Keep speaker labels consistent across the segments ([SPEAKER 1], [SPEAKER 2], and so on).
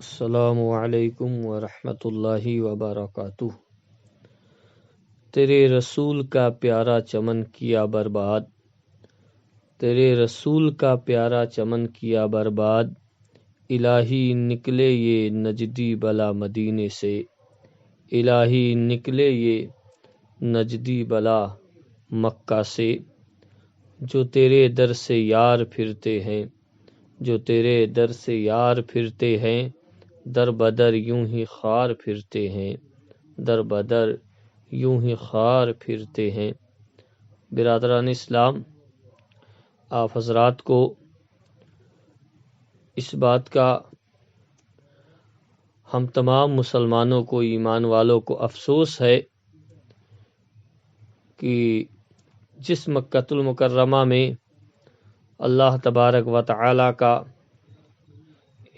[SPEAKER 1] السلام علیکم ورحمۃ اللہ وبرکاتہ۔ تیرے رسول کا پیارا چمن کیا برباد، تیرے رسول کا پیارا چمن کیا برباد، الہی نکلے یہ نجدی بلا مدینے سے، الہی نکلے یہ نجدی بلا مکہ سے۔ جو تیرے در سے یار پھرتے ہیں، جو تیرے در سے یار پھرتے ہیں، در بدر یوں ہی خار پھرتے ہیں، در بدر یوں ہی خار پھرتے ہیں۔ برادران اسلام، آپ حضرات کو اس بات کا، ہم تمام مسلمانوں کو، ایمان والوں کو افسوس ہے کہ جس مکۃ المکرمہ میں اللہ تبارک و تعالی کا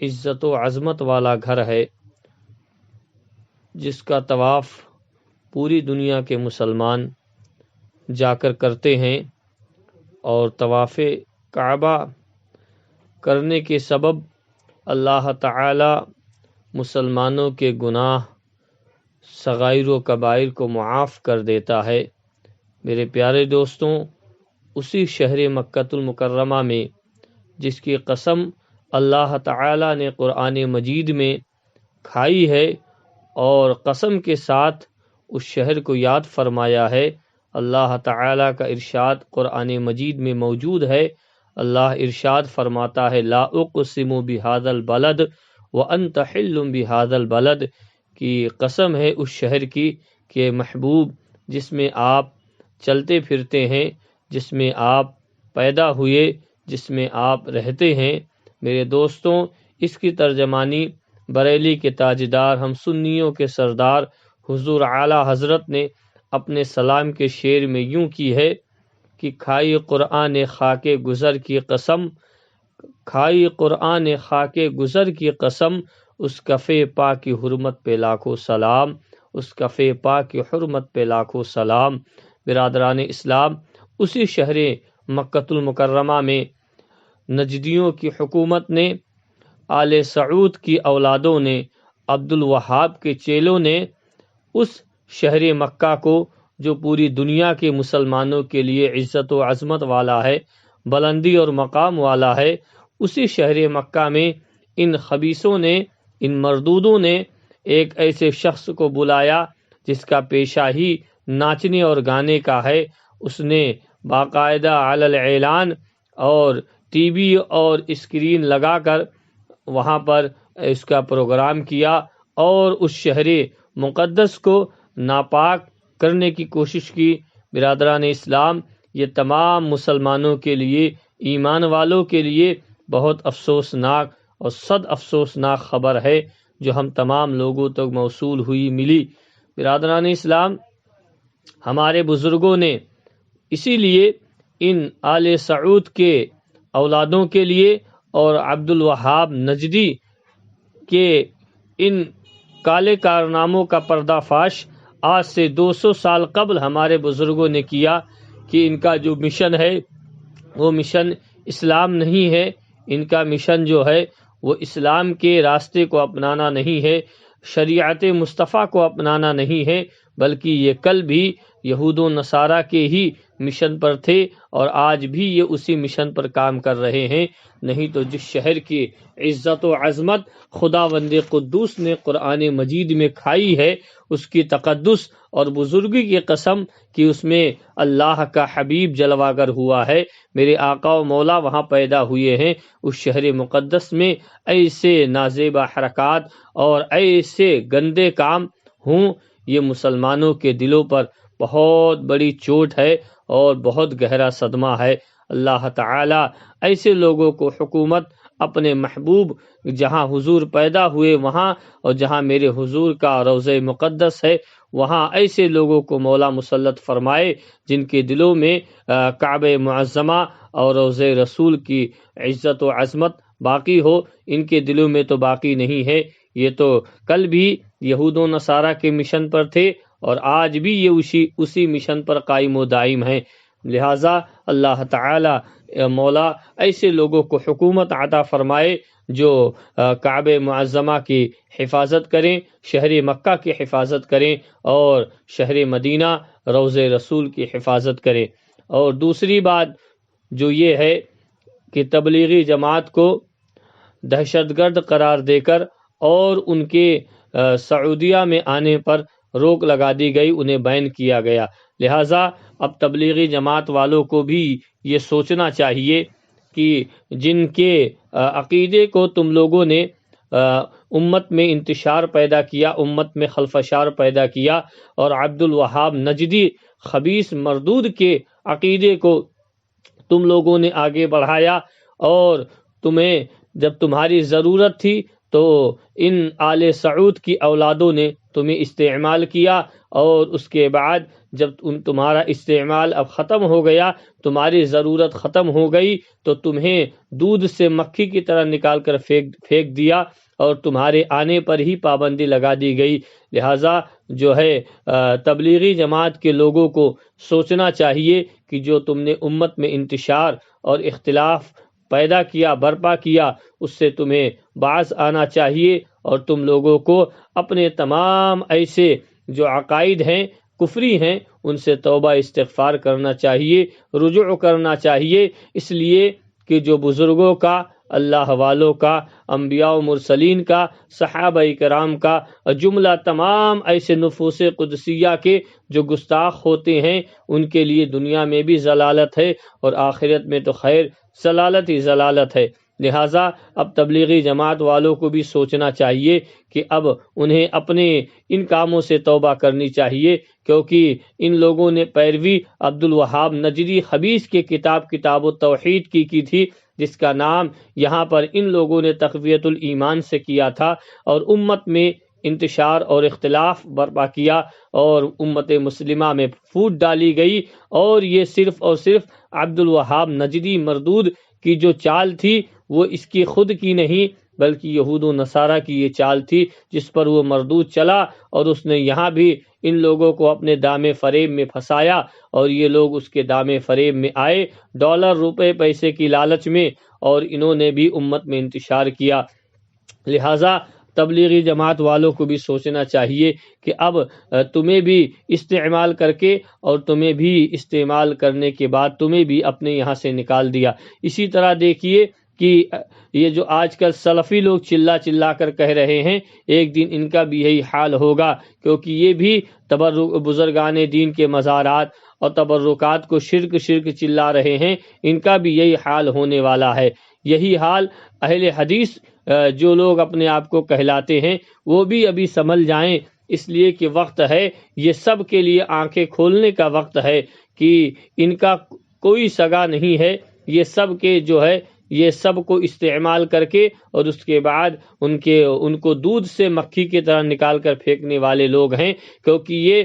[SPEAKER 1] عزت و عظمت والا گھر ہے، جس کا طواف پوری دنیا کے مسلمان جا کر کرتے ہیں، اور طواف کعبہ کرنے کے سبب اللہ تعالی مسلمانوں کے گناہ صغائر و کبائر کو معاف کر دیتا ہے۔ میرے پیارے دوستوں، اسی شہر مکۃ المکرمہ میں جس کی قسم اللہ تعالی نے قرآن مجید میں کھائی ہے، اور قسم کے ساتھ اس شہر کو یاد فرمایا ہے، اللہ تعالی کا ارشاد قرآن مجید میں موجود ہے۔ اللہ ارشاد فرماتا ہے، لا اقسم بہذا البلد وانت حل بہذا البلد، کی قسم ہے اس شہر کی کہ محبوب جس میں آپ چلتے پھرتے ہیں، جس میں آپ پیدا ہوئے، جس میں آپ رہتے ہیں۔ میرے دوستوں، اس کی ترجمانی بریلی کے تاجدار، ہم سنیوں کے سردار حضور اعلی حضرت نے اپنے سلام کے شعر میں یوں کی ہے کہ کھائی قرآن خاک گزر کی قسم، کھائی قرآن خاک گزر کی قسم، اس کفے پاک کی حرمت پہ لاکھوں سلام، اس کفے پاک کی حرمت پہ لاکھوں سلام۔ برادران اسلام، اسی شہر مکۃ المکرمہ میں نجدیوں کی حکومت نے، آل سعود کی اولادوں نے، عبد الوہاب کے چیلوں نے اس شہر مکہ کو، جو پوری دنیا کے مسلمانوں کے لیے عزت و عظمت والا ہے، بلندی اور مقام والا ہے، اسی شہر مکہ میں ان خبیثوں نے، ان مردودوں نے ایک ایسے شخص کو بلایا جس کا پیشہ ہی ناچنے اور گانے کا ہے۔ اس نے باقاعدہ علی الاعلان اور ٹی وی اور اسکرین لگا کر وہاں پر اس کا پروگرام کیا، اور اس شہر مقدس کو ناپاک کرنے کی کوشش کی۔ برادران اسلام، یہ تمام مسلمانوں کے لیے، ایمان والوں کے لیے بہت افسوسناک اور صد افسوسناک خبر ہے، جو ہم تمام لوگوں تک موصول ہوئی، ملی۔ برادران اسلام، ہمارے بزرگوں نے اسی لیے ان آل سعود کے اولادوں کے لیے اور عبد الوہاب نجدی کے ان کالے کارناموں کا پردہ فاش آج سے 200 سال قبل ہمارے بزرگوں نے کیا، کہ ان کا جو مشن ہے وہ مشن اسلام نہیں ہے، ان کا مشن جو ہے وہ اسلام کے راستے کو اپنانا نہیں ہے، شریعت مصطفیٰ کو اپنانا نہیں ہے، بلکہ یہ کل بھی یہود و نصارہ کے ہی مشن پر تھے، اور آج بھی یہ اسی مشن پر کام کر رہے ہیں۔ نہیں تو جس شہر کی عزت و عظمت خداوند قدوس نے قرآن مجید میں کھائی ہے، اس کی تقدس اور بزرگی کی قسم کہ اس میں اللہ کا حبیب جلوہ گر ہوا ہے، میرے آقا و مولا وہاں پیدا ہوئے ہیں، اس شہر مقدس میں ایسے نازیبا حرکات اور ایسے گندے کام ہوں، یہ مسلمانوں کے دلوں پر بہت بڑی چوٹ ہے اور بہت گہرا صدمہ ہے۔ اللہ تعالی ایسے لوگوں کو حکومت اپنے محبوب جہاں حضور پیدا ہوئے وہاں، اور جہاں میرے حضور کا روضہ مقدس ہے وہاں ایسے لوگوں کو مولا مسلط فرمائے، جن کے دلوں میں کعبہ معظمہ اور روضہ رسول کی عزت و عظمت باقی ہو۔ ان کے دلوں میں تو باقی نہیں ہے، یہ تو کل بھی یہود و نصارہ کے مشن پر تھے، اور آج بھی یہ اسی مشن پر قائم و دائم ہیں۔ لہٰذا اللہ تعالی مولا ایسے لوگوں کو حکومت عطا فرمائے جو کعبہ معظمہ کی حفاظت کریں، شہر مکہ کی حفاظت کریں، اور شہر مدینہ روضہ رسول کی حفاظت کریں۔ اور دوسری بات جو یہ ہے کہ تبلیغی جماعت کو دہشت گرد قرار دے کر اور ان کے سعودیہ میں آنے پر روک لگا دی گئی، انہیں بین کیا گیا۔ لہٰذا اب تبلیغی جماعت والوں کو بھی یہ سوچنا چاہیے کہ جن کے عقیدے کو تم لوگوں نے امت میں انتشار پیدا کیا، امت میں خلفشار پیدا کیا، اور عبد الوہاب نجدی خبیث مردود کے عقیدے کو تم لوگوں نے آگے بڑھایا، اور تمہیں جب تمہاری ضرورت تھی تو ان آل سعود کی اولادوں نے تمہیں استعمال کیا، اور اس کے بعد جب تمہارا استعمال اب ختم ہو گیا، تمہاری ضرورت ختم ہو گئی، تو تمہیں دودھ سے مکھی کی طرح نکال کر پھینک دیا، اور تمہارے آنے پر ہی پابندی لگا دی گئی۔ لہٰذا جو ہے تبلیغی جماعت کے لوگوں کو سوچنا چاہیے کہ جو تم نے امت میں انتشار اور اختلاف پیدا کیا، برپا کیا، اس سے تمہیں باز آنا چاہیے، اور تم لوگوں کو اپنے تمام ایسے جو عقائد ہیں کفری ہیں ان سے توبہ استغفار کرنا چاہیے، رجوع کرنا چاہیے، اس لیے کہ جو بزرگوں کا، اللہ والوں کا، انبیاء و مرسلین کا، صحابہ کرام کا، جملہ تمام ایسے نفوس قدسیہ کے جو گستاخ ہوتے ہیں، ان کے لیے دنیا میں بھی ضلالت ہے اور آخرت میں تو خیر ضلالت ہی ضلالت ہے۔ لہٰذا اب تبلیغی جماعت والوں کو بھی سوچنا چاہیے کہ اب انہیں اپنے ان کاموں سے توبہ کرنی چاہیے، کیونکہ ان لوگوں نے پیروی عبد الوہاب نجدی خبیث کے کتاب التوحید کی تھی، جس کا نام یہاں پر ان لوگوں نے تقویت الایمان سے کیا تھا، اور امت میں انتشار اور اختلاف برپا کیا، اور امت مسلمہ میں پھوٹ ڈالی گئی، اور یہ صرف اور صرف عبد الوہاب نجدی مردود کی جو چال تھی وہ اس کی خود کی نہیں بلکہ یہود و نصارہ کی یہ چال تھی، جس پر وہ مردود چلا، اور اس نے یہاں بھی ان لوگوں کو اپنے دام فریب میں پھنسایا، اور یہ لوگ اس کے دام فریب میں آئے، ڈالر روپے پیسے کی لالچ میں، اور انہوں نے بھی امت میں انتشار کیا۔ لہٰذا تبلیغی جماعت والوں کو بھی سوچنا چاہیے کہ اب تمہیں بھی استعمال کر کے اور تمہیں بھی استعمال کرنے کے بعد تمہیں بھی اپنے یہاں سے نکال دیا۔ اسی طرح دیکھیے کہ یہ جو آج کل سلفی لوگ چلا چلا کر کہہ رہے ہیں، ایک دن ان کا بھی یہی حال ہوگا، کیونکہ یہ بھی بزرگان دین کے مزارات اور تبرکات کو شرک چلا رہے ہیں، ان کا بھی یہی حال ہونے والا ہے۔ یہی حال اہل حدیث جو لوگ اپنے آپ کو کہلاتے ہیں وہ بھی ابھی سنبھل جائیں، اس لیے کہ وقت ہے، یہ سب کے لیے آنکھیں کھولنے کا وقت ہے کہ ان کا کوئی سگا نہیں ہے، یہ سب کے جو ہے یہ سب کو استعمال کر کے اور اس کے بعد ان کو دودھ سے مکھی کی طرح نکال کر پھینکنے والے لوگ ہیں، کیونکہ یہ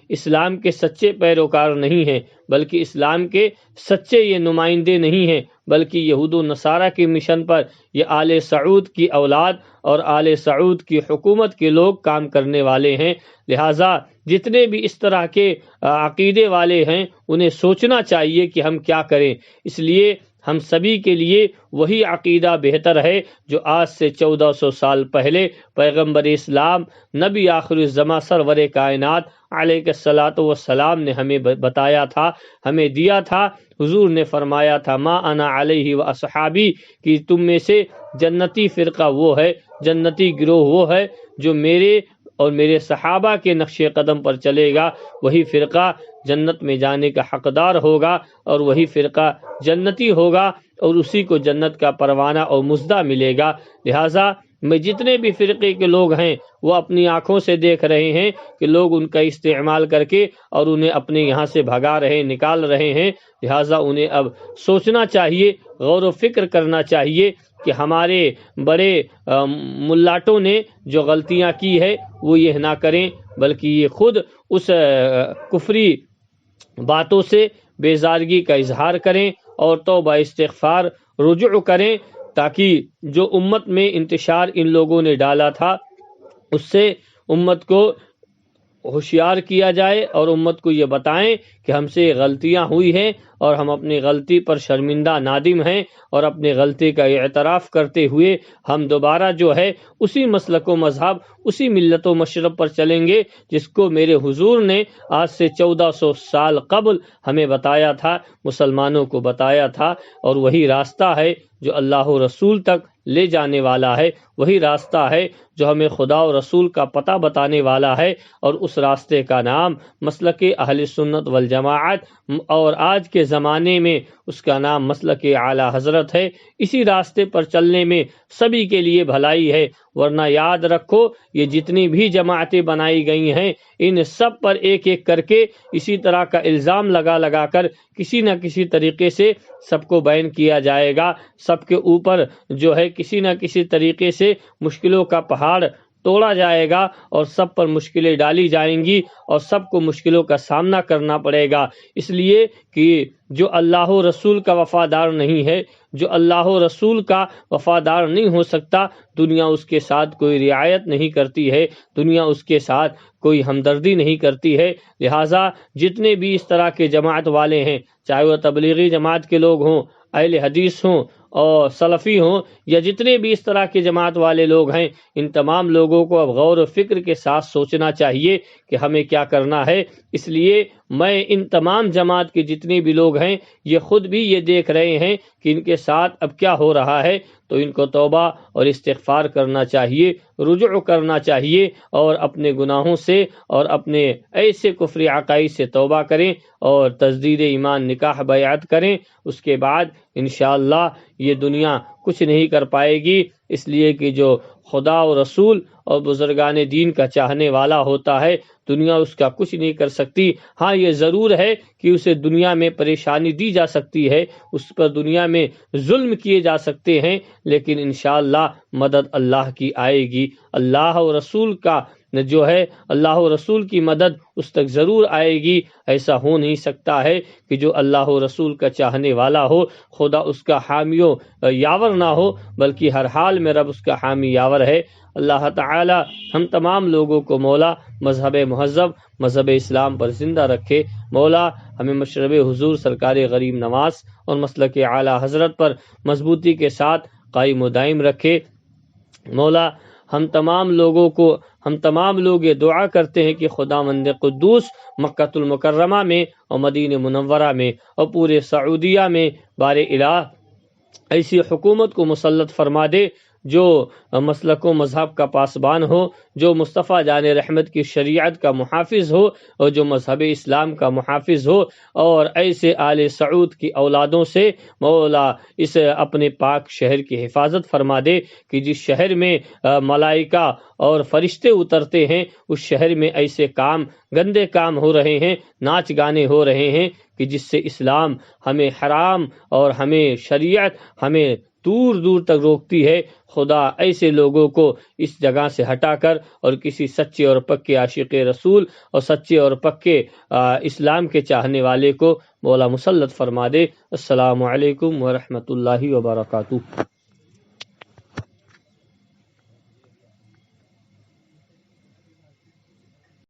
[SPEAKER 1] اسلام کے سچے پیروکار نہیں ہیں، بلکہ اسلام کے سچے یہ نمائندے نہیں ہیں، بلکہ یہود و نصارہ کے مشن پر یہ آل سعود کی اولاد اور آل سعود کی حکومت کے لوگ کام کرنے والے ہیں۔ لہٰذا جتنے بھی اس طرح کے عقیدے والے ہیں انہیں سوچنا چاہیے کہ ہم کیا کریں۔ اس لیے ہم سبھی کے لیے وہی عقیدہ بہتر ہے جو آج سے 1400 سال پہلے پیغمبر اسلام نبی آخر الزماں سرور کائنات علیہ الصلاۃ والسلام نے ہمیں بتایا تھا، ہمیں دیا تھا۔ حضور نے فرمایا تھا ما انا علیہ و اصحابی، کہ تم میں سے جنتی فرقہ وہ ہے، جنتی گروہ وہ ہے جو میرے اور میرے صحابہ کے نقش قدم پر چلے گا، وہی فرقہ جنت میں جانے کا حقدار ہوگا، اور وہی فرقہ جنتی ہوگا، اور اسی کو جنت کا پروانہ اور مزدہ ملے گا۔ لہٰذا میں جتنے بھی فرقے کے لوگ ہیں وہ اپنی آنکھوں سے دیکھ رہے ہیں کہ لوگ ان کا استعمال کر کے اور انہیں اپنے یہاں سے بھگا رہے، نکال رہے ہیں۔ لہٰذا انہیں اب سوچنا چاہیے، غور و فکر کرنا چاہیے کہ ہمارے بڑے ملاٹوں نے جو غلطیاں کی ہے وہ یہ نہ کریں، بلکہ یہ خود اس کفری باتوں سے بیزارگی کا اظہار کریں اور توبہ استغفار رجوع کریں، تاکہ جو امت میں انتشار ان لوگوں نے ڈالا تھا اس سے امت کو ہوشیار کیا جائے اور امت کو یہ بتائیں کہ ہم سے غلطیاں ہوئی ہیں اور ہم اپنی غلطی پر شرمندہ نادم ہیں، اور اپنی غلطی کا اعتراف کرتے ہوئے ہم دوبارہ جو ہے اسی مسلک و مذہب، اسی ملت و مشرب پر چلیں گے جس کو میرے حضور نے آج سے 1400 سال قبل ہمیں بتایا تھا، مسلمانوں کو بتایا تھا، اور وہی راستہ ہے جو اللہ و رسول تک لے جانے والا ہے، وہی راستہ ہے جو ہمیں خدا و رسول کا پتہ بتانے والا ہے، اور اس راستے کا نام مسلک اہل سنت والجماعت، اور آج کے زمانے میں اس کا نام مسلک اعلی حضرت ہے۔ اسی راستے پر چلنے میں سبھی کے لیے بھلائی ہے، ورنہ یاد رکھو یہ جتنی بھی جماعتیں بنائی گئی ہیں ان سب پر ایک ایک کر کے اسی طرح کا الزام لگا کر کسی نہ کسی طریقے سے سب کو بیان کیا جائے گا، سب کے اوپر جو ہے کسی نہ کسی طریقے سے مشکلوں کا پہاڑ توڑا جائے گا، اور سب پر مشکلیں ڈالی جائیں گی، اور سب کو مشکلوں کا سامنا کرنا پڑے گا، اس لیے کہ جو اللہ و رسول کا وفادار نہیں ہے، جو اللہ و رسول کا وفادار نہیں ہو سکتا، دنیا اس کے ساتھ کوئی رعایت نہیں کرتی ہے، دنیا اس کے ساتھ کوئی ہمدردی نہیں کرتی ہے۔ لہٰذا جتنے بھی اس طرح کے جماعت والے ہیں، چاہے وہ تبلیغی جماعت کے لوگ ہوں، اہل حدیث ہوں اور سلفی ہوں، یا جتنے بھی اس طرح کے جماعت والے لوگ ہیں، ان تمام لوگوں کو اب غور و فکر کے ساتھ سوچنا چاہیے کہ ہمیں کیا کرنا ہے۔ اس لیے میں ان تمام جماعت کے جتنے بھی لوگ ہیں یہ خود بھی یہ دیکھ رہے ہیں کہ ان کے ساتھ اب کیا ہو رہا ہے، تو ان کو توبہ اور استغفار کرنا چاہیے، رجوع کرنا چاہیے، اور اپنے گناہوں سے اور اپنے ایسے کفری عقائد سے توبہ کریں اور تجدید ایمان نکاح بیعت کریں۔ اس کے بعد انشاءاللہ یہ دنیا کچھ نہیں کر پائے گی، اس لیے کہ جو خدا و رسول اور بزرگان دین کا چاہنے والا ہوتا ہے دنیا اس کا کچھ نہیں کر سکتی۔ ہاں یہ ضرور ہے کہ اسے دنیا میں پریشانی دی جا سکتی ہے، اس پر دنیا میں ظلم کیے جا سکتے ہیں، لیکن انشاءاللہ مدد اللہ کی آئے گی، اللہ و رسول کا جو ہے اللہ و رسول کی مدد اس تک ضرور آئے گی۔ ایسا ہو نہیں سکتا ہے کہ جو اللہ و رسول کا چاہنے والا ہو خدا اس کا حامی و یاور نہ ہو، بلکہ ہر حال میں رب اس کا حامی یاور ہے۔ اللہ تعالی ہم تمام لوگوں کو مولا مذہب مہذب، مذہب اسلام پر زندہ رکھے۔ مولا ہمیں مشرب حضور سرکار غریب نواز اور مسلک اعلی حضرت پر مضبوطی کے ساتھ قائم و دائم رکھے۔ مولا ہم تمام لوگ یہ دعا کرتے ہیں کہ خداوند قدوس مکہ المکرمہ میں اور مدینہ منورہ میں اور پورے سعودیہ میں بار الہ ایسی حکومت کو مسلط فرما دے جو مسلک و مذہب کا پاسبان ہو، جو مصطفیٰ جان رحمت کی شریعت کا محافظ ہو اور جو مذہب اسلام کا محافظ ہو، اور ایسے آل سعود کی اولادوں سے مولا اس اپنے پاک شہر کی حفاظت فرما دے کہ جس شہر میں ملائکہ اور فرشتے اترتے ہیں اس شہر میں ایسے گندے کام ہو رہے ہیں، ناچ گانے ہو رہے ہیں کہ جس سے اسلام ہمیں حرام اور ہمیں شریعت ہمیں دور دور تک روکتی ہے۔ خدا ایسے لوگوں کو اس جگہ سے ہٹا کر اور کسی سچے اور پکے عاشق رسول اور سچے اور پکے اسلام کے چاہنے والے کو مولا مسلط فرما دے۔ السلام علیکم ورحمۃ اللہ وبرکاتہ۔